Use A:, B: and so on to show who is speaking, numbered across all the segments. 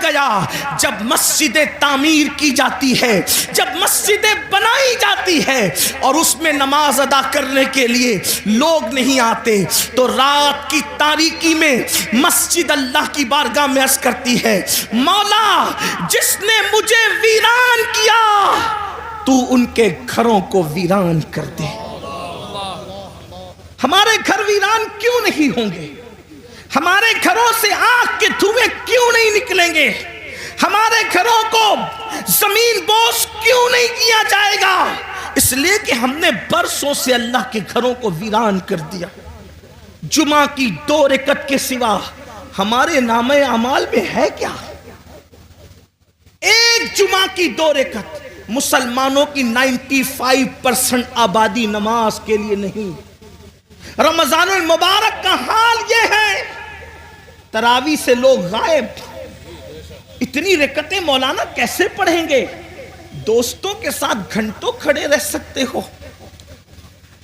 A: گیا جب مسجدیں تعمیر کی جاتی ہے، جب مسجدیں بنائی جاتی ہے اور اس میں نماز ادا کرنے کے لیے لوگ نہیں آتے، تو رات کی تاریکی میں مسجد اللہ کی بارگاہ میں عرض کرتی ہے، مولا جس نے مجھے ویران کیا تو ان کے گھروں کو ویران کر دے۔ ہمارے گھر ویران کیوں نہیں ہوں گے؟ ہمارے گھروں سے آگ کے دھوئیں کیوں نہیں نکلیں گے؟ ہمارے گھروں کو زمین بوس کیوں نہیں کیا جائے گا؟ اس لیے کہ ہم نے برسوں سے اللہ کے گھروں کو ویران کر دیا۔ جمعہ کی 2 رکعت کے سوا ہمارے نامہ اعمال میں ہے کیا؟ ایک جمعہ کی 2 رکعت۔ مسلمانوں کی 95% آبادی نماز کے لیے نہیں۔ رمضان المبارک کا حال یہ ہے، تراویح سے لوگ غائب۔ اتنی رکعتیں مولانا کیسے پڑھیں گے؟ دوستوں کے ساتھ گھنٹوں کھڑے رہ سکتے ہو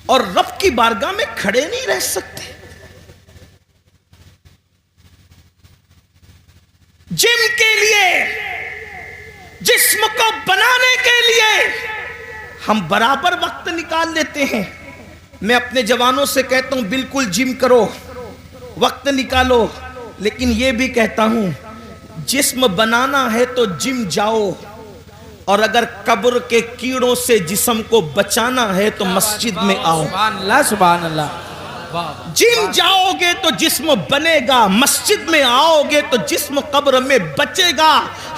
A: اور رب کی بارگاہ میں کھڑے نہیں رہ سکتے۔ جم کے لیے، جسم کو بنانے کے لیے ہم برابر وقت نکال لیتے ہیں۔ میں اپنے جوانوں سے کہتا ہوں بالکل جم کرو، وقت نکالو، لیکن یہ بھی کہتا ہوں جسم بنانا ہے تو جم جاؤ، اور اگر قبر کے کیڑوں سے جسم کو بچانا ہے تو مسجد میں آؤ۔
B: سبحان اللہ، سبحان اللہ۔
A: جم جاؤ گے تو جسم بنے گا، مسجد میں آؤ گے تو جسم قبر میں بچے گا۔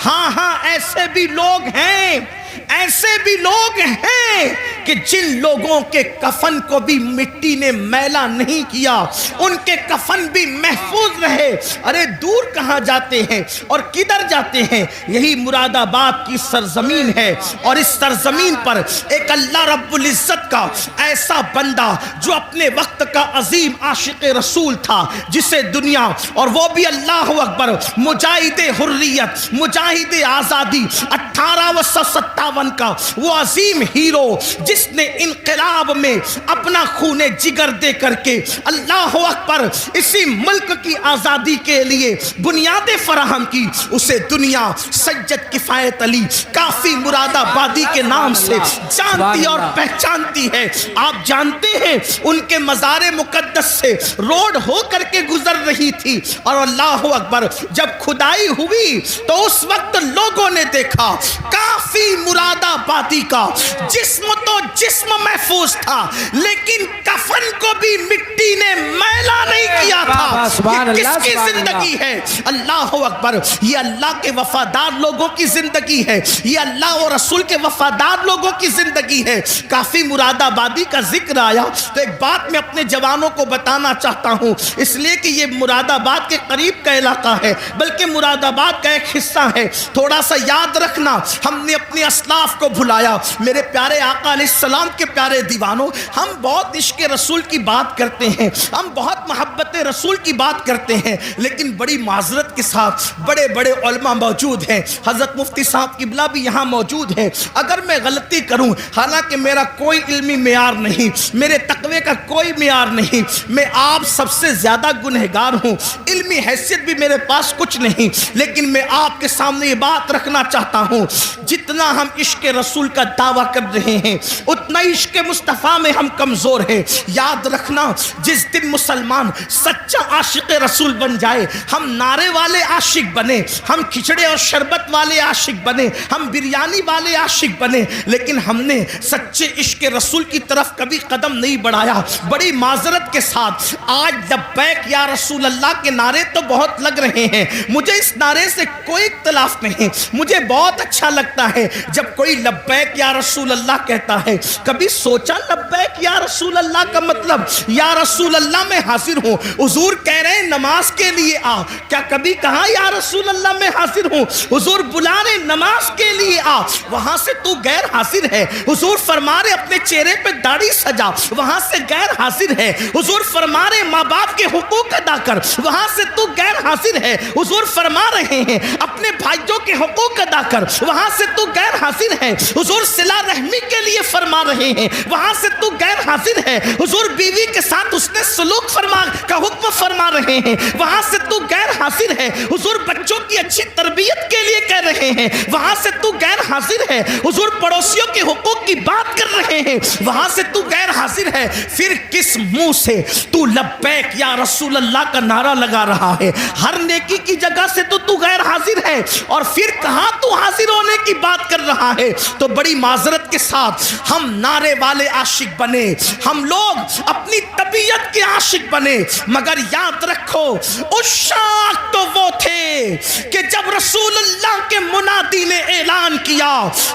A: ہاں ہاں، ایسے بھی لوگ ہیں، ایسے بھی لوگ ہیں کہ جن لوگوں کے کفن کو بھی مٹی نے میلا نہیں کیا، ان کے کفن بھی محفوظ رہے۔ ارے دور کہاں جاتے ہیں اور کدھر جاتے ہیں؟ یہی مراد آباد کی سرزمین ہے، اور اس سرزمین پر ایک اللہ رب العزت کا ایسا بندہ جو اپنے وقت کا عظیم عاشق رسول تھا، جسے دنیا، اور وہ بھی اللہ اکبر، مجاہد حریت، مجاہد آزادی، 1857 کا وہ عظیم ہیرو جس نے انقلاب میں اپنا خون جگر دے کر کے اللہ اکبر اسی ملک کی آزادی کے لیے بنیادیں فراہم کی، اسے دنیا سید کفایت علی کافی مراد آبادی کے نام سے جانتی اور پہچانتی ہے۔ آپ جانتے ہیں ان کے مزار مقدس سے روڈ ہو کر کے گزر رہی تھی، اور اللہ اکبر جب کھدائی ہوئی تو اس وقت لوگوں نے دیکھا کافی مراد آبادی کا جسم تو جسم محفوظ تھا، لیکن کفن کو بھی مٹی نے میلا نہیں کیا تھا۔ یہ کس کی زندگی ہے؟ اللہ اکبر، یہ اللہ کے وفادار لوگوں کی زندگی ہے، یہ اللہ اور رسول کے وفادار لوگوں کی زندگی ہے۔ کافی مراد آبادی کا ذکر آیا تو ایک بات میں اپنے جوانوں کو بتانا چاہتا ہوں، اس لیے کہ یہ مراد آباد کے قریب کا علاقہ ہے، بلکہ مراد آباد کا ایک حصہ ہے۔ تھوڑا سا یاد رکھنا، ہم نے اپنے اسلاف کو بھلایا۔ میرے پیارے آقا علیہ السلام کے پیارے دیوانوں، ہم بہت عشق رسول کی بات کرتے ہیں، ہم بہت محبت رسول کی بات کرتے ہیں، لیکن بڑی معذرت کے ساتھ بڑے بڑے علماء موجود ہیں، حضرت مفتی صاحب قبلہ بھی یہاں موجود ہیں۔ اگر میں غلطی کروں، حالانکہ میرا کوئی علمی معیار نہیں، میرے تقوی کا کوئی معیار نہیں، میں آپ سب سے زیادہ گنہگار ہوں، علمی حیثیت بھی میرے پاس کچھ نہیں، لیکن میں آپ کے سامنے یہ بات رکھنا چاہتا ہوں، جتنا ہم عشق رسول کا دعویٰ کر رہے ہیں اتنا عشق مصطفیٰ میں ہم کمزور ہیں۔ یاد رکھنا، جس دن مسلمان سچا عاشق رسول بن جائے، ہم نعرے والے عاشق بنے، ہم کھچڑے اور شربت والے عاشق بنے، ہم بریانی والے عاشق بنے، لیکن ہم نے سچے عشق رسول کی طرف کبھی قدم نہیں بڑھایا۔ بڑی معذرت کے ساتھ آج لبیک یا رسول اللہ کے نعرے تو بہت لگ رہے ہیں، مجھے اس نعرے سے کوئی اختلاف نہیں، مجھے بہت اچھا لگتا ہے جب کوئی لبیک یا رسول اللہ کہتا ہے۔ کبھی سوچا لبیک یا رسول اللہ کا مطلب؟ یا رسول اللہ میں حاضر ہوں، حضور کہہ رہے ہیں نماز کے لیے آ، کیا کبھی کہا یا رسول اللہ میں حاضر ہوں؟ حضور بلا رہے نماز کے لیے آ، وہاں سے تو غیر حاضر ہے۔ حضور فرما رہے اپنے چہرے پہ داڑھی سجا، وہاں سے غیر حاضر ہے۔ حضور فرما رہے ماں باپ کے حقوق ادا کر، وہاں سے تو غیر حاضر ہے۔ حضور فرما رہے ہیں اپنے بھائیوں کے حقوق ادا کر، وہاں سے تو غیر حاضر ہے حضور صلہ رحمی کے لیے فرما رہے ہیں، وہاں سے تو غیر حاضر ہے حضور بیوی کے ساتھ اس نے سلوک کا حکم فرما رہے ہیں، وہاں سے تو غیر حاضر ہے حضور بچوں کی اچھی تربیت کے لیے کہہ رہے ہیں، وہاں سے تو غیر حاضر ہے حضور پڑوسیوں کے حقوق کی بات کر رہے ہیں، وہاں سے تو غیر حاضر ہے، پھر کس منہ سے تو لبیک یا رسول اللہ کا نعرہ لگا رہا ہے؟ ہر نیکی کی جگہ سے تو غیر حاضر ہے، اور پھر کہاں تو حاضر ہونے کی بات کر رہا ہے؟ تو بڑی معذرت کے ساتھ ہم نعرے والے عاشق بنے، ہم لوگ اپنی طبیعت کے عاشق بنے، مگر یاد رکھو عشاق تو وہ تھے کہ جب رسول اللہ کے منادی نے اعلان کیا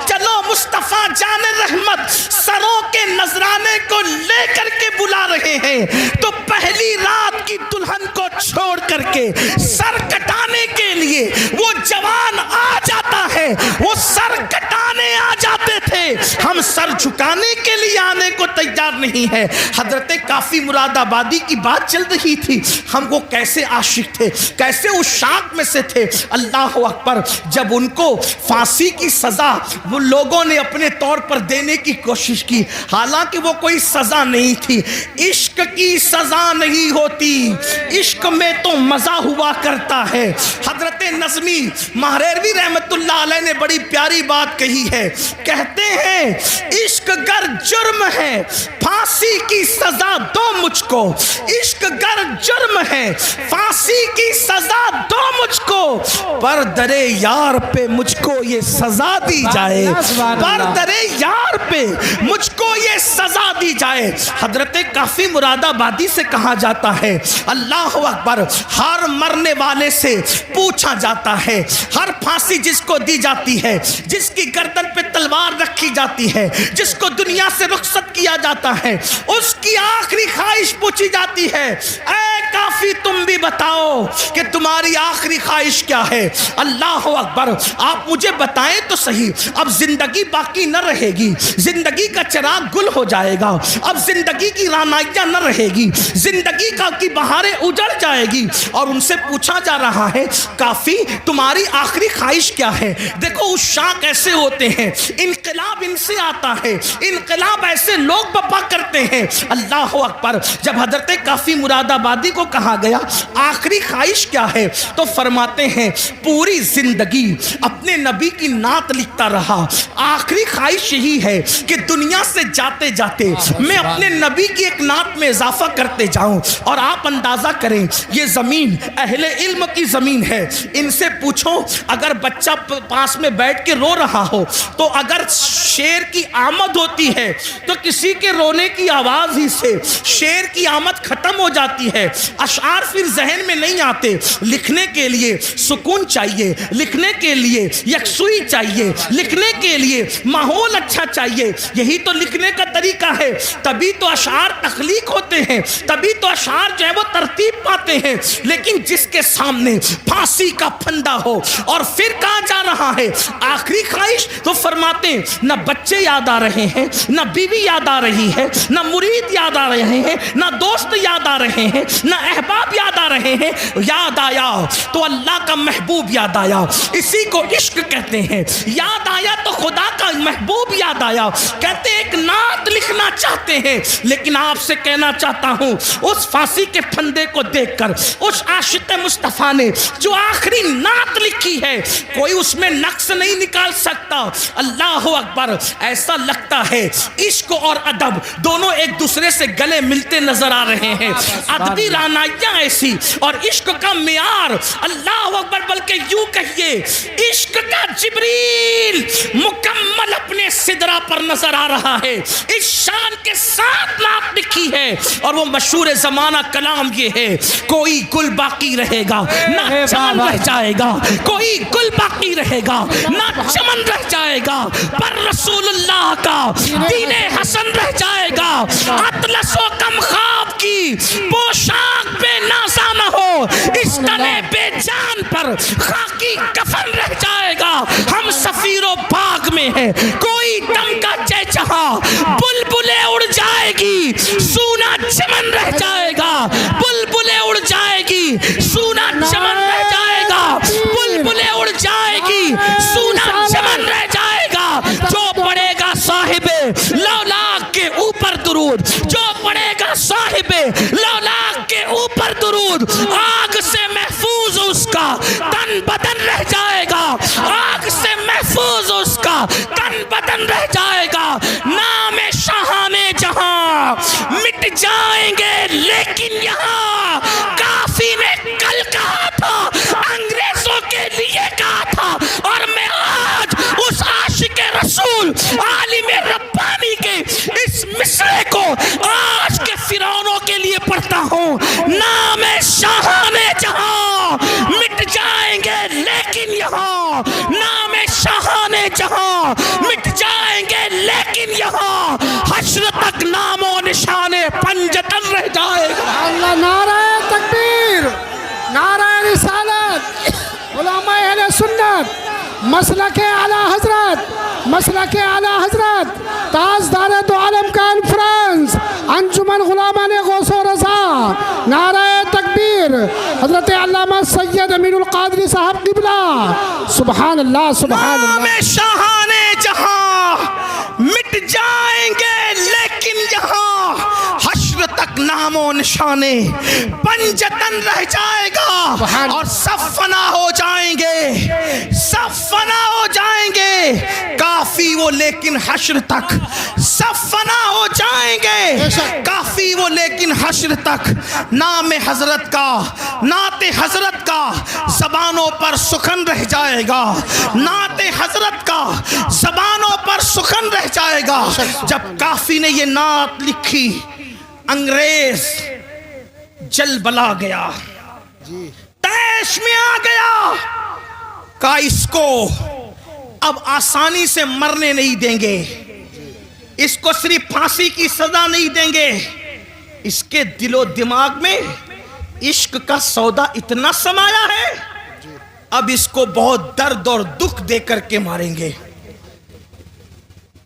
A: چلو مصطفیٰ جان رحمت سروں کے نذرانے کو لے کر کے بلا رہے ہیں، تو پہلی رات کی دلہن کو چھوڑ کر کے سر کٹانے کے لیے وہ جوان آ جاتا ہے، وہ سر کٹانے آ جاتے تھے، ہم سر جھکانے کے لیے آنے کو تیار نہیں ہے۔ حضرت کافی مراد آبادی کی بات چل رہی تھی، ہم وہ کیسے عاشق تھے، کیسے عشاق میں سے تھے، اللہ اکبر۔ جب ان کو پھانسی کی سزا وہ لوگوں نے اپنے طور پر دینے کی کوشش کی، حالانکہ وہ کوئی سزا نہیں تھی، عشق کی سزا نہیں ہوتی، عشق میں تو مزہ ہوا کرتا ہے۔ حضرت نظمی مہریروی رحمت اللہ علیہ نے بڑی پیاری بات کہی ہے، کہتے ہیں عشق گر جرم ہے پھانسی کی سزا دو مجھ کو، عشق گر جرم ہے پھانسی کی سزا دو مجھ کو، پر درے یار پہ مجھ کو یہ سزا دی جائے، پر درے یار پہ مجھ کو یہ سزا دی جائے۔ حضرت کافی مراد آبادی سے کہا جاتا ہے اللہ اکبر، ہر مرنے والے سے پوچھا جاتا ہے، ہر پھانسی جس کو دی جاتی ہے، جس کی گردن پہ تلوار رکھی جاتی ہے، جس کو دنیا سے رخصت کیا جاتا ہے، اس کی آخری خواہش پوچھی جاتی ہے، اے کافی تم بھی بتاؤ کہ تمہاری آخری خواہش کیا ہے؟ اللہ اکبر، آپ مجھے بتائیں تو صحیح، اب زندگی باقی نہ رہے گی، زندگی کا چراغ گل ہو جائے گا، اب زندگی کی رانائیاں نہ رہے گی، زندگی کی بہاریں اجڑ جائے گی، اور ان سے پوچھا جا رہا ہے کافی تمہاری آخری خواہش کیا ہے؟ دیکھو عشاق ایسے ہوتے ہیں، انقلاب ان سے آتا ہے، انقلاب ایسے لوگ بپا کرتے ہیں۔ اللہ اکبر، جب حضرت کافی مراد آبادی کو کہا گیا آخری خواہش کیا ہے، تو فرماتے ہیں پوری زندگی اپنے نبی کی نعت لکھتا رہا، آخری خواہش یہی ہے کہ دنیا سے جاتے جاتے میں اپنے نبی کی ایک نعت میں اضافہ کرتے جاؤں۔ اور آپ اندازہ کریں یہ زمین اہل علم کی زمین ہے، ان سے پوچھو اگر بچہ پاس میں بیٹھ کے رو رہا ہو تو اگر شیر کی آمد ہوتی ہے تو کسی کے رونے کی آواز ہی سے شیر کی آمد ختم ہو جاتی ہے، اشعار پھر ذہن میں نہیں آتے۔ لکھنے کے لیے سکون چاہیے، لکھنے کے لیے یکسوئی چاہیے، لکھنے کے لیے ماحول اچھا چاہیے، یہی تو لکھنے کا طریقہ ہے، تبھی تو اشعار تخلیق ہوتے ہیں، تبھی تو اشعار جو ہے وہ ترتیب پاتے ہیں۔ لیکن جس کے سامنے پھانسی کا پھندا ہو اور پھر کہا جا رہا ہے آخری خواہش، تو فرماتے ہیں نہ بچے یاد آ رہے ہیں، نہ بیوی یاد آ رہی ہے، نہ مرید یاد آ رہے ہیں، نہ دوست یاد آ رہے ہیں، نہ احباب یاد آ رہے ہیں، یاد آیا تو اللہ کا محبوب یاد آیا، اسی کو عشق کہتے ہیں۔ یاد آیا تو خدا کا محبوب یاد آیا، کہتے ایک نعت لکھنا چاہتے ہیں، لیکن آپ سے کہنا چاہتا ہوں اس پھانسی کے پھندے کو دیکھ کر اس عاشق مصطفیٰ نے جو آخری نعت لکھی ہے کوئی اس میں نقص نہیں نکال سکتا۔ اللہ اکبر، ایسا لگتا ہے عشق اور ادب دونوں ایک دوسرے سے گلے ملتے نظر آ رہے ہیں، ادبی رانائیاں ایسی اور عشق کا معیار، اللہ اکبر، بلکہ یوں کہیے عشق کا جبریل مکمل اپنے سدرہ پر نظر آ رہا ہے، اس شان کے ساتھ نعت لکھی ہے، اور وہ مشہور زمانہ کلام یہ ہے کوئی گل باقی رہے گا نہ چمن رہ جائے گا، کوئی گل باقی رہے گا نہ چمن رہ جائے گا، پر رسول اللہ کا دین حسن رہ جائے گا، اطلس و کم خواب کی پوشاک بے نازا نہ ہو، اس تنے بے جان پر خاکی کفن رہ جائے گا، ہم سفیر و باغ میں ہیں کوئی دم کا چہچہا، بلبلیں اڑ جائے گی سونا چمن رہ جائے گا، بلبلیں اڑ جائے گی سونا چمن رہ جائے گا، بلبلیں اڑ جائے گی سونا چمن رہ جائے گا۔ لولاک کے اوپر درود، جو پڑھے گا صاحب لولاک کے اوپر درود، آگ سے محفوظ اس کا تن بدن رہ جائے گا، آگ سے محفوظ اس کا تن بدن رہ جائے گا۔ نام شاہان جہاں مٹ جائیں گے لیکن یہاں، کافی نے کل کہا تھا، انگریزوں کے لیے کہا تھا، اور میں آج اس عاشق رسول عالم ربانی کے اس مصرے کو آج کے فرعونوں کے لیے پڑھتا ہوں۔ نام شاہان جہاں مٹ جائیں گے لیکن یہاں، نام شاہان جہاں مٹ جائیں گے لیکن یہاں، حشر تک نام و نشان پنجتن رہ جائے گا۔
B: اللہ، نعرہ تکبیر، نعرہ رسالت، علماء اہل سنت، مسلک اعلی حضرت، مسلک اعلی حضرت، تاجدار دو عالم کانفرنس، انجمن غلامان غوث و رضا، نعرہ تکبیر، حضرت علامہ سید امین القادری صاحب قبلہ، سبحان اللہ سبحان اللہ۔
A: نام شاہان جہاں مٹ جائیں گے لیکن یہاں، حشر تک نام و نشانے پنجتن رہ جائے گا، اور سب فنا ہو جائیں گے، سب فنا ہو جائیں گے، کافی وہ لیکن حشر تک، سب فنا ہو جائیں گے، کافی وہ لیکن حشر تک، نام حضرت کا، نعت حضرت کا زبانوں پر سخن رہ جائے گا، نعت حضرت کا زبانوں پر سخن رہ جائے گا۔ جب کافی نے یہ نعت لکھی، انگریز جل بلا گیا، تیش میں آ گیا، کہا اس کو اب آسانی سے مرنے نہیں دیں گے، اس کو صرف پھانسی کی سزا نہیں دیں گے، اس کے دل و دماغ میں عشق کا سودا اتنا سمایا ہے، اب اس کو بہت درد اور دکھ دے کر کے ماریں گے۔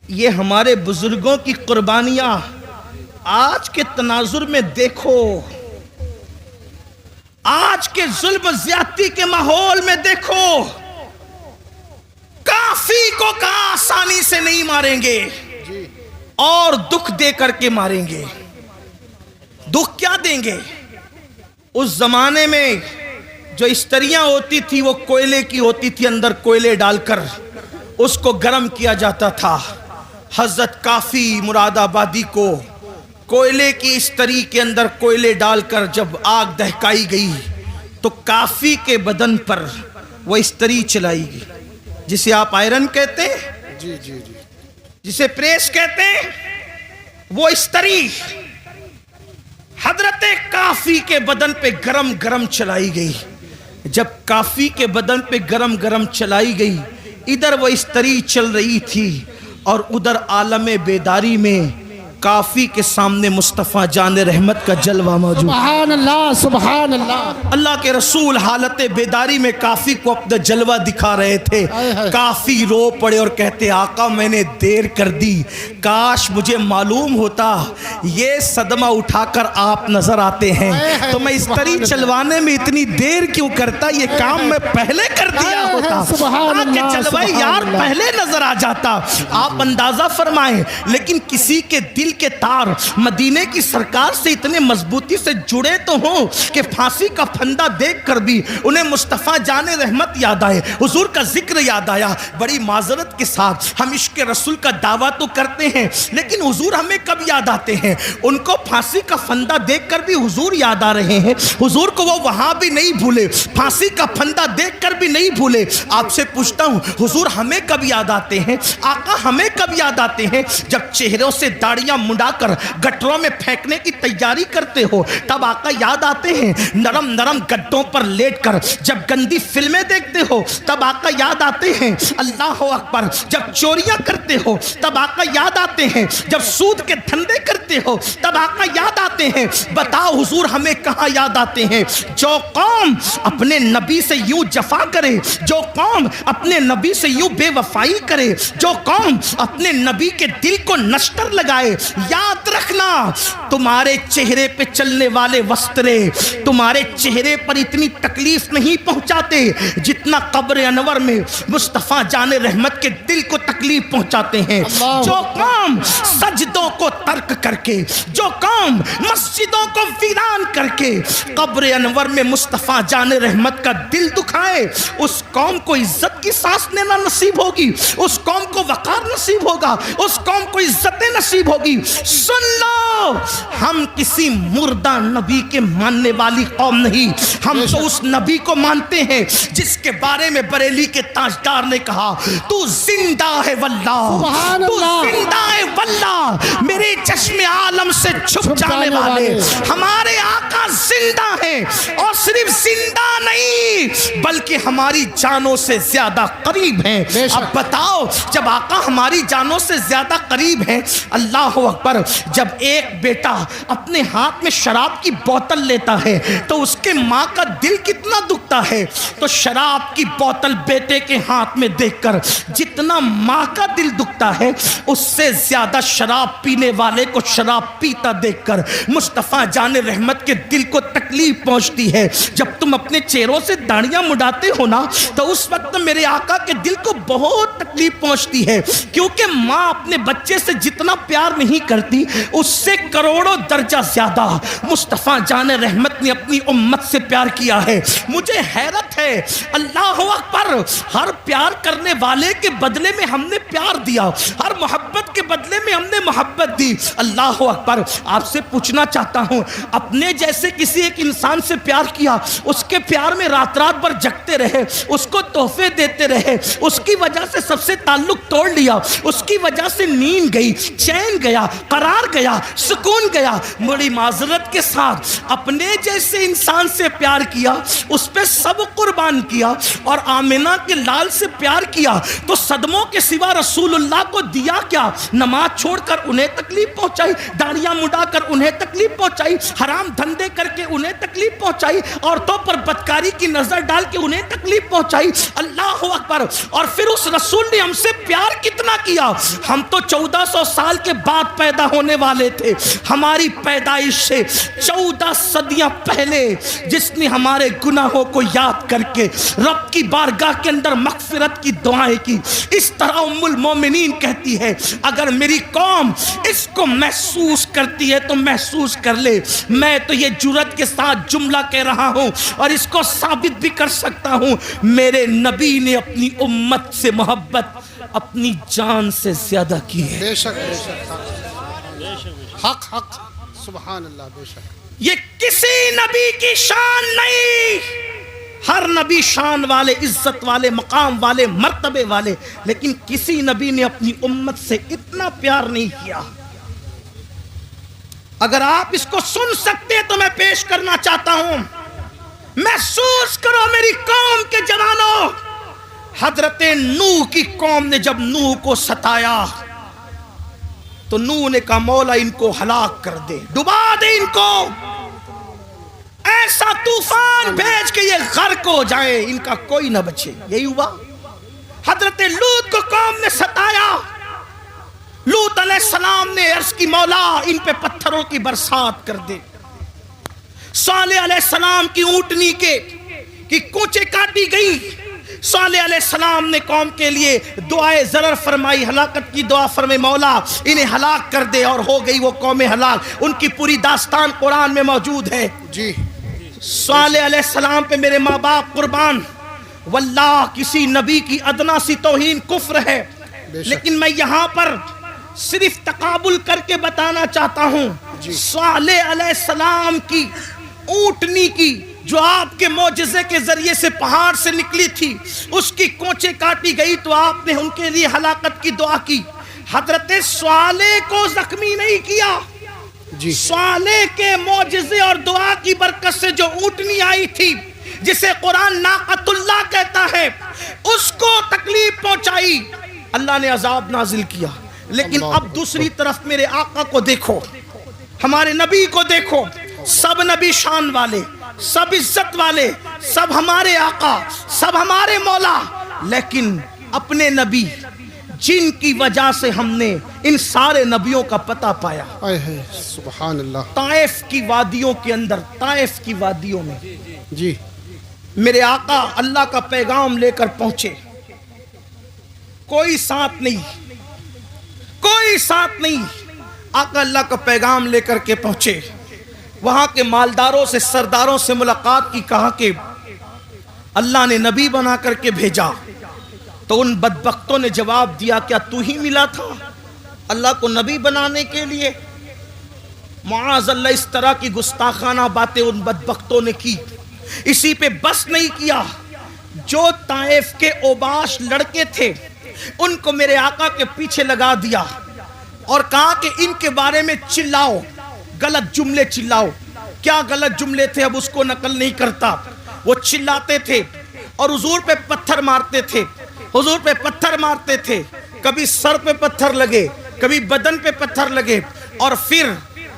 A: یہ ہمارے بزرگوں کی قربانیاں آج کے تناظر میں دیکھو، آج کے ظلم زیادتی کے ماحول میں دیکھو، کافی کو کہاں آسانی سے نہیں ماریں گے اور دکھ دے کر کے ماریں گے۔ دکھ کیا دیں گے؟ اس زمانے میں جو استریاں ہوتی تھی وہ کوئلے کی ہوتی تھی، اندر کوئلے ڈال کر اس کو گرم کیا جاتا تھا۔ حضرت کافی مراد آبادی کو کوئلے کی استری کے اندر کوئلے ڈال کر جب آگ دہکائی گئی تو کافی کے بدن پر وہ استری چلائی گئی، جسے آپ آئرن کہتے ہیں، جسے پریس کہتے ہیں، وہ استری حضرت کافی کے بدن پہ گرم گرم چلائی گئی۔ جب کافی کے بدن پہ گرم گرم چلائی گئی، ادھر وہ استری چل رہی تھی اور ادھر عالم بیداری میں کافی کے سامنے مصطفیٰ جان رحمت کا جلوہ موجود۔
B: سبحان اللہ سبحان اللہ۔
A: اللہ کے رسول حالت بیداری میں کافی کو اپنا جلوہ دکھا رہے تھے۔ کافی رو پڑے اور کہتے آقا میں نے دیر کر دی، کاش مجھے معلوم ہوتا یہ صدمہ اٹھا کر آپ نظر آتے ہیں تو میں اس طری چلوانے میں اتنی دیر کیوں کرتا، یہ کام میں پہلے کر دیا ہوتا، کہ جلوہ یار پہلے نظر آ جاتا۔ آپ اندازہ فرمائیں، لیکن کسی کے دل کے تار مدینے کی سرکار سے اتنے مضبوطی سے جڑے تو ہوں کہ پھانسی کا پھندا دیکھ کر بھی انہیں مصطفیٰ جان رحمت یاد آئے، حضور کا ذکر یاد آیا۔ بڑی معذرت کے ساتھ ہم عشق رسول کا دعویٰ تو کرتے ہیں، لیکن حضور ہمیں کب یاد آتے ہیں؟ ان کو پھانسی کا پھندا دیکھ کر بھی حضور یاد آ رہے ہیں، حضور کو وہ وہاں بھی نہیں بھولے، پھانسی کا پھندا دیکھ کر بھی نہیں بھولے۔ آپ سے پوچھتا ہوں حضور ہمیں کب یاد آتے ہیں؟ آقا ہمیں کب یاد آتے ہیں؟ جب چہروں سے داڑیاں منڈا کر گٹروں میں پھینکنے کی تیاری کرتے ہو تب آقا یاد آتے ہیں، نرم نرم گڈوں پر لیٹ کر جب گندی فلمیں دیکھتے ہو تب آقا یاد آتے ہیں، اللہ اکبر، جب چوریاں کرتے ہو تب آقا یاد آتے ہیں، جب سود کے دھندے کرتے ہو تب آقا یاد آتے ہیں۔ بتاؤ حضور ہمیں کہاں یاد آتے ہیں؟ جو قوم اپنے نبی سے یوں جفا کرے، جو قوم اپنے نبی سے یوں بے وفائی کرے، جو قوم اپنے نبی کے دل کو نشتر لگائے، یاد رکھنا تمہارے چہرے پہ چلنے والے وسترے تمہارے چہرے پر اتنی تکلیف نہیں پہنچاتے جتنا قبر انور میں مصطفیٰ جان رحمت کے دل کو تکلیف پہنچاتے ہیں۔ جو قوم سجدوں کو ترک کر کے، جو قوم مسجدوں کو ویران کر کے قبر انور میں مصطفیٰ جان رحمت کا دل دکھائے، اس قوم کو عزت کی سانس لینا نصیب ہوگی، اس قوم کو وقار نصیب ہوگا، اس قوم کو عزتیں نصیب ہوگی۔ سن لو، ہم کسی مردہ نبی کے ماننے والی قوم نہیں، ہم تو اس نبی کو مانتے ہیں جس کے بارے میں بریلی کے تاجدار نے کہا تو زندہ ہے واللہ، تو زندہ ہے واللہ، میرے چشم عالم سے چھپ جانے والے ہمارے آقا زندہ ہیں، اور صرف زندہ نہیں بلکہ ہماری جانوں سے زیادہ قریب ہیں۔ اب بتاؤ، جب آقا ہماری جانوں سے زیادہ قریب ہیں، اللہ اکبر، جب ایک بیٹا اپنے ہاتھ میں شراب کی بوتل لیتا ہے تو اس کے ماں کا دل کتنا دکھتا ہے، تو شراب کی بوتل بیٹے کے ہاتھ میں دیکھ کر جتنا ماں کا دل دکھتا ہے، اس سے زیادہ شراب پینے والے کو شراب پیتا دیکھ کر مصطفیٰ جان رحمت کے دل کو تکلیف پہنچتی ہے۔ جب تم اپنے چہروں سے داڑیاں مڈاتے ہو نا، تو اس وقت میرے آقا کے دل کو بہت تکلیف پہنچتی ہے، کیونکہ ماں اپنے بچے سے جتنا پیار نہیں کرتی اس سے کروڑوں درجہ زیادہ مصطفیٰ جان رحمت نے اپنی امت سے پیار کیا ہے۔ مجھے حیرت ہے، اللہ اکبر، ہر پیار کرنے والے کے بدلے میں ہم نے پیار دیا، ہر محبت کے بدلے میں ہم نے محبت دی۔ اللہ اکبر، آپ سے پوچھنا چاہتا ہوں، اپنے جیسے کسی ایک انسان سے پیار کیا، اس کے پیار میں رات رات بھر جگتے رہے، اس کو تحفے دیتے رہے، اس کی وجہ سے سب سے تعلق توڑ لیا، اس کی وجہ سے نیند گئی، چین گیا، قرار گیا، سکون گیا، بڑی معذرت کے ساتھ اپنے جیسے انسان سے پیار کیا، اس پہ سب قربان کیا، اور آمنہ کے لال سے پیار کیا تو صدموں کے سوا رسول اللہ کو دیا کیا؟ نماز چھوڑ کر انہیں تکلیف پہنچائی، داڑیاں مڈا کر انہیں تکلیف پہنچائی، حرام دھندے کر کے انہیں تکلیف پہنچائی، عورتوں پر بدکاری کی نظر ڈال کے انہیں تکلیف پہنچائی۔ اللہ اکبر، اور پھر اس رسول نے ہم سے پیار کتنا کیا؟ ہم تو 1400 سال کے بعد پیدا ہونے والے تھے، ہماری پیدائش سے 14 صدیاں پہلے جس نے ہمارے گناہوں کو یاد کر کے رب کی بارگاہ کے اندر مغفرت کی دعائیں کی۔ اس طرح ام المومنین کہتی ہے، اگر میری قوم اس کو محسوس کرتی ہے تو محسوس کر لے، میں تو یہ جرأت کے ساتھ جملہ کہہ رہا ہوں اور اس کو ثابت بھی کر سکتا ہوں، میرے نبی نے اپنی امت سے محبت اپنی جان سے زیادہ کی ہے۔
B: بے شک بے شک، حق حق، سبحان اللہ، بے شک۔
A: یہ کسی نبی کی شان نہیں، ہر نبی شان والے، عزت والے، مقام والے، مرتبے والے، لیکن کسی نبی نے اپنی امت سے اتنا پیار نہیں کیا۔ اگر آپ اس کو سن سکتے تو میں پیش کرنا چاہتا ہوں، محسوس کرو میری قوم کے جوانوں، حضرت نوح کی قوم نے جب نوح کو ستایا تو نوح نے کہا مولا ان کو ہلاک کر دے، ڈبا دے ان کو، ایسا طوفان بھیج کے یہ غرق ہو جائیں، ان کا کوئی نہ بچے۔ یہی ہوا، حضرت لوط کو قوم نے ستایا، لوط علیہ السلام نے عرض کی مولا ان پہ پتھروں کی برسات کر دے۔ صالح علیہ السلام کی اونٹنی کی کونچیں کاٹی گئی، صالح علیہ السلام نے قوم کے لیے دعائے ضرر فرمائی، ہلاکت کی دعا فرمائی، مولا انہیں ہلاک کر دے، اور ہو گئی وہ قوم ہلاک۔ ان کی پوری داستان قرآن میں موجود ہے۔
B: جی،
A: صالح علیہ السلام پہ میرے ماں باپ قربان، واللہ کسی نبی کی ادنا سی توہین کفر ہے، لیکن میں یہاں پر صرف تقابل کر کے بتانا چاہتا ہوں، صالح علیہ السلام کی اونٹنی کی جو آپ کے معجزے کے ذریعے سے پہاڑ سے نکلی تھی، اس کی کونچیں کاٹی گئی تو آپ نے ان کے لیے ہلاکت کی دعا کی۔ حضرت صالح کو زخمی نہیں کیا،
B: جی،
A: صالح کے معجزے اور دعا کی برکت سے جو اونٹنی آئی تھی جسے قرآن ناقۃ اللہ کہتا ہے، اس کو تکلیف پہنچائی، اللہ نے عذاب نازل کیا۔ لیکن اب دوسری طرف میرے آقا کو دیکھو، ہمارے نبی کو دیکھو، سب نبی شان والے، سب عزت والے، سب ہمارے آقا، سب ہمارے مولا، لیکن اپنے نبی جن کی وجہ سے ہم نے ان سارے نبیوں کا پتہ پایا،
B: آئے ہے سبحان اللہ،
A: طائف کی وادیوں کے اندر، طائف کی وادیوں میں
B: جی
A: میرے آقا اللہ کا پیغام لے کر پہنچے، کوئی ساتھ نہیں، کوئی ساتھ نہیں، آقا اللہ کا پیغام لے کر کے پہنچے، وہاں کے مالداروں سے، سرداروں سے ملاقات کی، کہا کہ اللہ نے نبی بنا کر کے بھیجا، تو ان بدبختوں نے جواب دیا کیا تو ہی ملا تھا اللہ کو نبی بنانے کے لیے؟ معاذ اللہ، اس طرح کی گستاخانہ باتیں ان بدبختوں نے کی۔ اسی پہ بس نہیں کیا، جو طائف کے اوباش لڑکے تھے ان کو میرے آقا کے پیچھے لگا دیا اور کہا کہ ان کے بارے میں چلاؤ، غلط جملے چلاؤ۔ کیا غلط جملے تھے اب اس کو نقل نہیں کرتا، وہ چلاتے تھے اور حضور پہ پتھر مارتے تھے، حضور پہ پتھر مارتے تھے، کبھی سر پہ پتھر لگے، کبھی بدن پہ پتھر لگے، اور پھر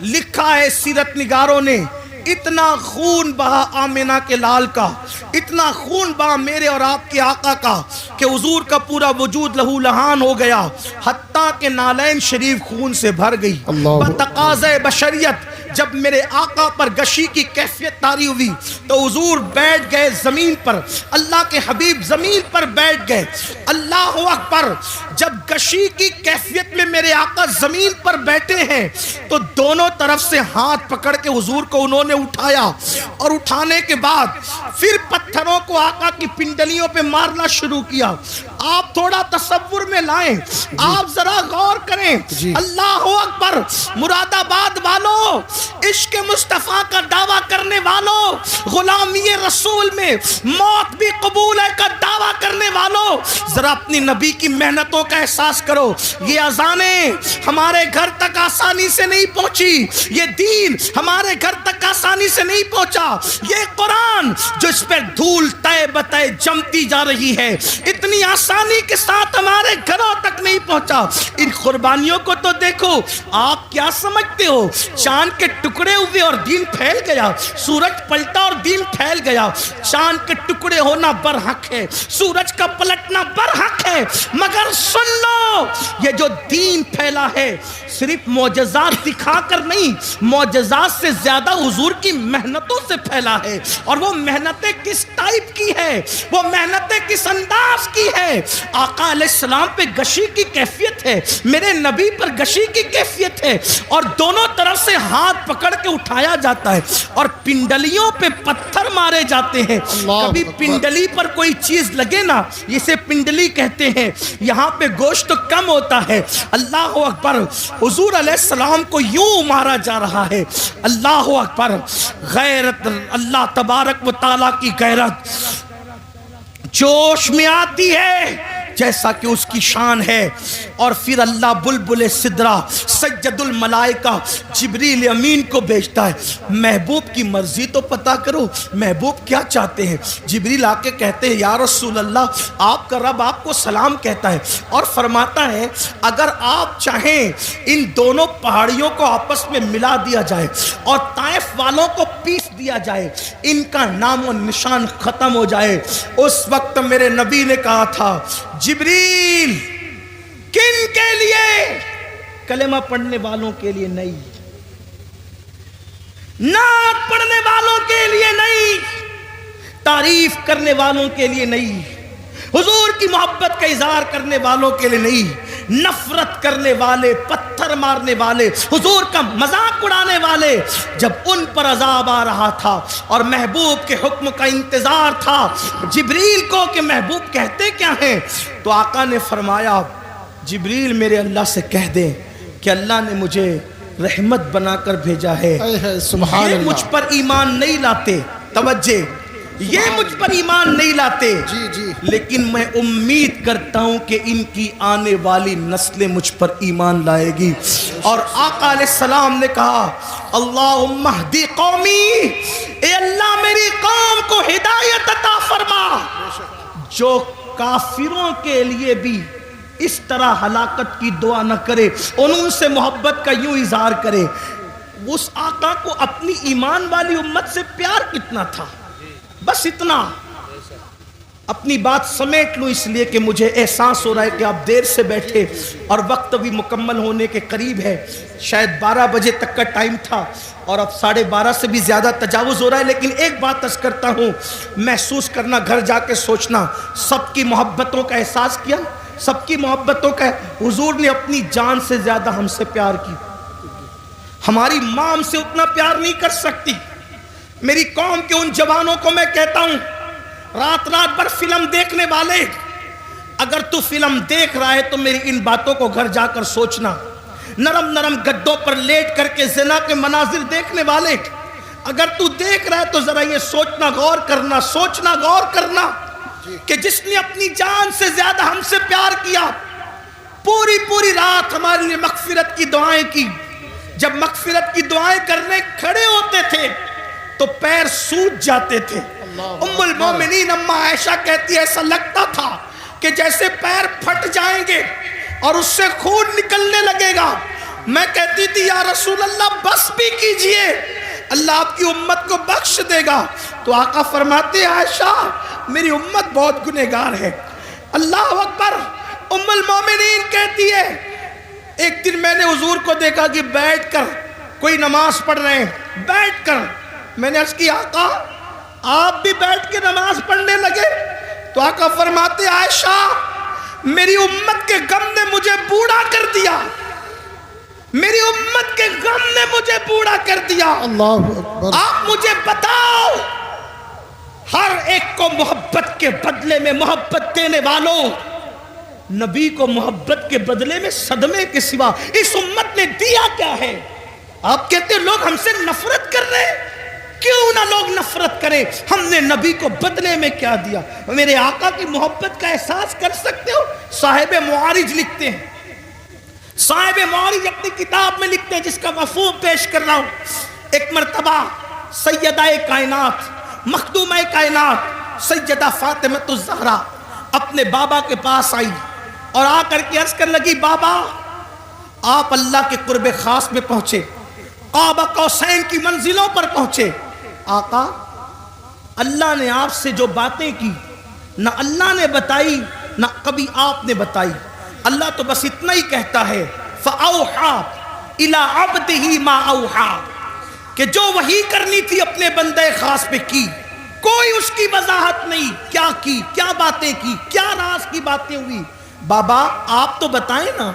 A: لکھا ہے سیرت نگاروں نے، اتنا خون بہا آمنہ کے لال کا، اتنا خون بہا میرے اور آپ کے آقا کا کہ حضور کا پورا وجود لہو لہان ہو گیا، حتیٰ کہ نالین شریف خون سے بھر گئی۔ بتقاضۂ بشریت جب میرے آقا پر گشی کی کیفیت طاری ہوئی تو حضور بیٹھ گئے زمین پر، اللہ کے حبیب زمین پر بیٹھ گئے۔ اللہ اکبر، جب گشی کی کیفیت میں میرے آقا زمین پر بیٹھے ہیں تو دونوں طرف سے ہاتھ پکڑ کے حضور کو انہوں نے اٹھایا، اور اٹھانے کے بعد پھر پتھروں کو آقا کی پنڈلیوں پہ مارنا شروع کیا۔ آپ تھوڑا تصور میں لائیں، آپ ذرا غور کریں۔ اللہ اکبر، مراد آباد والوں، عشق مصطفیٰ کا دعویٰ کرنے والوں، غلامی رسول میں موت بھی قبول ہے کا دعویٰ کرنے والوں، ذرا اپنی نبی کی محنتوں کا احساس کرو۔ یہ اذانیں ہمارے گھر تک آسانی سے نہیں پہنچی، یہ دین ہمارے گھر تک آسانی سے نہیں پہنچا، یہ قرآن جو اس پر دھول تہ بتہ جمتی جا رہی ہے اتنی آسانی کے ساتھ ہمارے گھروں تک نہیں پہنچا۔ ان قربانیوں کو تو دیکھو، آپ کیا سمجھتے ہو چاند کے ٹکڑے ہوئے اور دین پھیل گیا، سورج پلٹا اور دین پھیل گیا؟ چاند کے ٹکڑے ہونا برحق ہے، سورج کا پلٹنا برحق ہے، مگر سن لو، یہ جو دین پھیلا ہے صرف معجزات دکھا کر نہیں، معجزات سے زیادہ حضور کی محنتوں سے پھیلا ہے۔ اور وہ محنتیں کس ٹائپ کی ہے، وہ محنتیں کس انداز کی ہے؟ آقا علیہ السلام پہ گشی کی کیفیت ہے، میرے نبی پر گشی کی کیفیت ہے، اور دونوں طرف سے ہاتھ پکڑ کے اٹھایا جاتا ہے اور پنڈلیوں پہ پتھر مارے جاتے ہیں۔ کبھی پنڈلی پر کوئی چیز لگے نا، اسے پنڈلی کہتے ہیں، یہاں پہ گوشت تو کم ہوتا ہے۔ اللہ اکبر، حضور علیہ السلام کو یوں مارا جا رہا ہے۔ اللہ اکبر، غیرت، اللہ تبارک و تعالیٰ کی غیرت جوش میں آتی ہے جیسا کہ اس کی شان ہے۔ اور پھر اللہ بلبل سدرہ سید الملائکہ جبریل امین کو بھیجتا ہے، محبوب کی مرضی تو پتا کرو، محبوب کیا چاہتے ہیں؟ جبریل آ کے کہتے ہیں یا رسول اللہ، آپ کا رب آپ کو سلام کہتا ہے اور فرماتا ہے اگر آپ چاہیں ان دونوں پہاڑیوں کو آپس میں ملا دیا جائے اور طائف والوں کو پیس دیا جائے، ان کا نام و نشان ختم ہو جائے۔ اس وقت میرے نبی نے کہا تھا جبریل کن کے لیے؟ کلمہ پڑھنے والوں کے لیے نہیں، نعت پڑھنے والوں کے لیے نہیں، تعریف کرنے والوں کے لیے نہیں، حضور کی محبت کا اظہار کرنے والوں کے لیے نہیں، نفرت کرنے والے، پتھر مارنے والے، حضور کا مذاق اڑانے والے، جب ان پر عذاب آ رہا تھا اور محبوب کے حکم کا انتظار تھا جبریل کو کہ محبوب کہتے کیا ہیں، تو آقا نے فرمایا جبریل میرے اللہ سے کہہ دیں کہ اللہ نے مجھے رحمت بنا کر بھیجا ہے، یہ مجھ پر ایمان نہیں لاتے، توجہ، یہ مجھ پر ایمان نہیں لاتے، لیکن میں امید کرتا ہوں کہ ان کی آنے والی نسلیں مجھ پر ایمان لائے گی۔ اور آقا علیہ السلام نے کہا اللہم اہدی قومی، اے اللہ میری قوم کو ہدایت عطا فرما، جو کافروں کے لیے بھی اس طرح ہلاکت کی دعا نہ کرے، ان سے محبت کا یوں اظہار کرے۔ اس آقا کو اپنی ایمان والی امت سے پیار کتنا تھا، بس اتنا اپنی بات سمیٹ لوں، اس لیے کہ مجھے احساس ہو رہا ہے کہ آپ دیر سے بیٹھے اور وقت بھی مکمل ہونے کے قریب ہے. شاید 12 بجے تک کا ٹائم تھا اور اب 12:30 سے بھی زیادہ تجاوز ہو رہا ہے. لیکن ایک بات عرض کرتا ہوں، محسوس کرنا، گھر جا کے سوچنا، سب کی محبتوں کا احساس کیا، سب کی محبتوں کا. حضور نے اپنی جان سے زیادہ ہم سے پیار کی. ہماری ماں ہم سے اتنا پیار نہیں کر سکتی. میری قوم کے ان جوانوں کو میں کہتا ہوں، رات بھر فلم دیکھنے والے، اگر تو فلم دیکھ رہا ہے تو میری ان باتوں کو گھر جا کر سوچنا. نرم گدوں پر لیٹ کر کے زنا کے مناظر دیکھنے والے، اگر تو دیکھ رہا ہے تو ذرا یہ سوچنا، غور کرنا، سوچنا، غور کرنا کہ جس نے اپنی جان سے زیادہ ہم سے پیار کیا، پوری رات ہمارے لیے مغفرت کی دعائیں کی. جب مغفرت کی دعائیں کرنے کھڑے ہوتے تھے تو پیر سوج جاتے تھے. ام المومنین اماں عائشہ کہتی ہے ایسا لگتا تھا کہ جیسے پیر پھٹ جائیں گے اور اس سے خون نکلنے لگے گا. میں کہتی تھی یا رسول اللہ بس بھی کیجئے، اللہ آپ کی امت کو بخش دے گا. تو آقا فرماتے ہیں عائشہ میری امت بہت گنہگار ہے. اللہ اکبر. ام المومنین کہتی ہے ایک دن میں نے حضور کو دیکھا کہ بیٹھ کر کوئی نماز پڑھ رہے ہیں، بیٹھ کر. میں نے عرض کی آقا آپ بھی بیٹھ کے نماز پڑھنے لگے؟ تو آقا فرماتے عائشہ میری امت کے غم نے مجھے بوڑھا کر دیا، میری امت کے غم نے مجھے بوڑھا کر دیا.
B: اللہ اکبر.
A: آپ مجھے بتاؤ، ہر ایک کو محبت کے بدلے میں محبت دینے والوں، نبی کو محبت کے بدلے میں صدمے کے سوا اس امت نے دیا کیا ہے؟ آپ کہتے ہیں لوگ ہم سے نفرت کر رہے ہیں، کیوں نہ لوگ نفرت کریں، ہم نے نبی کو بدلے میں کیا دیا؟ میرے آقا کی محبت کا احساس کر سکتے ہو؟ صاحب معارج لکھتے ہیں، صاحب معارج اپنی کتاب میں لکھتے ہیں جس کا مفہوم پیش کر رہا ہوں. ایک مرتبہ سیدہ کائنات، مخدومہ کائنات سیدہ فاطمہ الزہرا اپنے بابا کے پاس آئی اور آ کر کے عرض کر لگی بابا آپ اللہ کے قرب خاص میں پہنچے، قاب قوسین کی منزلوں پر پہنچے. آقا اللہ نے آپ سے جو باتیں کی نہ اللہ نے بتائی نہ کبھی آپ نے بتائی. اللہ تو بس اتنا ہی کہتا ہے فَأَوْحَا إِلَىٰ عَبْدِهِ مَا أَوْحَا، کہ جو وحی کرنی تھی اپنے بندے خاص پہ کی، کوئی اس کی وضاحت نہیں. کیا کی، کیا باتیں کی، کیا راز کی باتیں ہوئی. بابا آپ تو بتائیں نا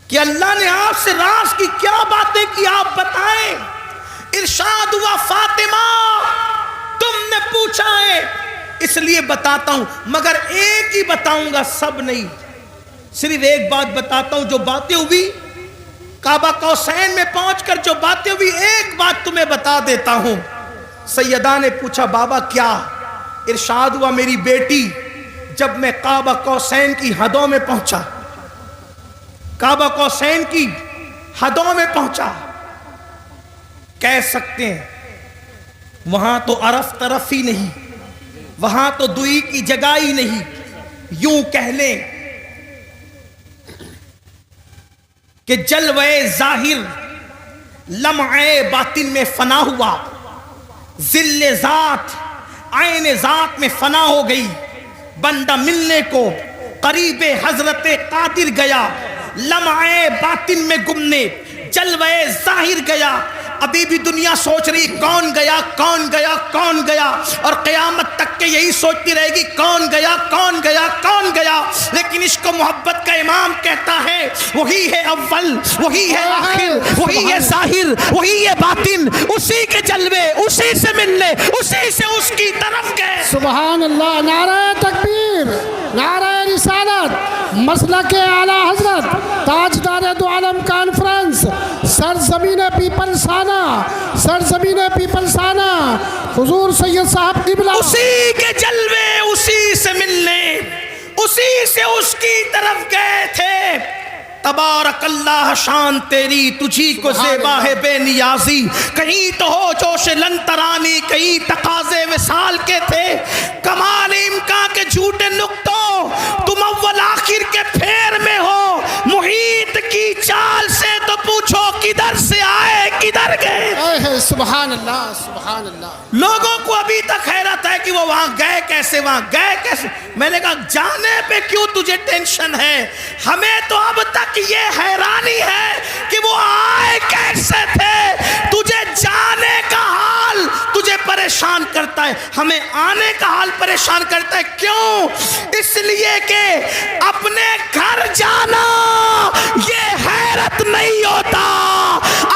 A: کہ اللہ نے آپ سے راز کی کیا باتیں کی، آپ بتائیں. ارشاد ہوا فاطمہ تم نے پوچھا ہے اس لیے بتاتا ہوں، مگر ایک ہی بتاؤں گا، سب نہیں. صرف ایک بات بتاتا ہوں، جو باتیں ہوئی کعبہ قوسین میں پہنچ کر جو باتیں ہوئی، ایک بات تمہیں بتا دیتا ہوں. سیدہ نے پوچھا بابا کیا؟ ارشاد ہوا میری بیٹی جب میں کعبہ قوسین کی حدوں میں پہنچا، کعبہ قوسین کی حدوں میں پہنچا، کہہ سکتے ہیں وہاں تو عرف طرف ہی نہیں، وہاں تو دوئی کی جگہ ہی نہیں، یوں کہہ لیں کہ جلوے ظاہر لمعے باطن میں فنا ہوا، ذل ذات عین ذات میں فنا ہو گئی. بندہ ملنے کو قریب حضرت قادر گیا، لمعے باطن میں گمنے جلوے ظاہر گیا. ابھی بھی دنیا سوچ رہی کون گیا کون گیا کون گیا، اور قیامت تک کے یہی سوچتی رہے گی کون گیا کون گیا کون گیا. لیکن عشق و محبت کا امام کہتا ہے وہی ہے اول، وہی ہے آخر، وہی ہے ظاہر، وہی ہے باطن، اسی کے جلوے، اسی سے ملنے، اسی سے اس کی طرف گئے.
B: سبحان اللہ. نعرہ تکبیر، نعرہ رسالت، مسلک اعلی حضرت تاجدار دو عالم کانفرنس، سرزمین پیپلسانہ، سرزمین پیپلسانہ، حضور سید صاحب قبلہ،
A: اسی کے جلوے، اسی سے ملنے، اسی سے اس کی طرف گئے تھے. تبارک اللہ شان تیری تجھی کو زیبا ہے بے نیازی، کہیں تو ہو جوش لن ترانی، کہیں تقاضے وصال کے تھے. کمال امکان کے جھوٹے نقطوں تم اول آخر کے پھیر میں ہو، محیط کی چال سے تو پوچھو کدھر سے آئے کدھر گئے؟
B: سبحان اللہ سبحان اللہ.
A: لوگوں کو ابھی تک حیرت ہے کہ وہ وہاں گئے کیسے، وہاں گئے کیسے. میں نے کہا جانے پہ کیوں تجھے ٹینشن ہے، ہمیں تو اب تک یہ حیرانی ہے کہ وہ آئے کیسے تھے. تجھے جانے کا حال تجھے پریشان کرتا ہے، ہمیں آنے کا حال پریشان کرتا ہے. کیوں؟ اس لیے کہ اپنے گھر جانا یہ حیرت نہیں ہوتا،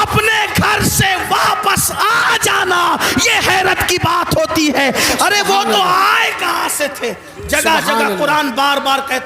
A: اپنے گھر سے واپس آ جانا یہ حیرت کی بات ہوتی ہے. ارے وہ تو آئے کہاں سے تھے؟ جگہ جگہ قرآن بار بار کہتا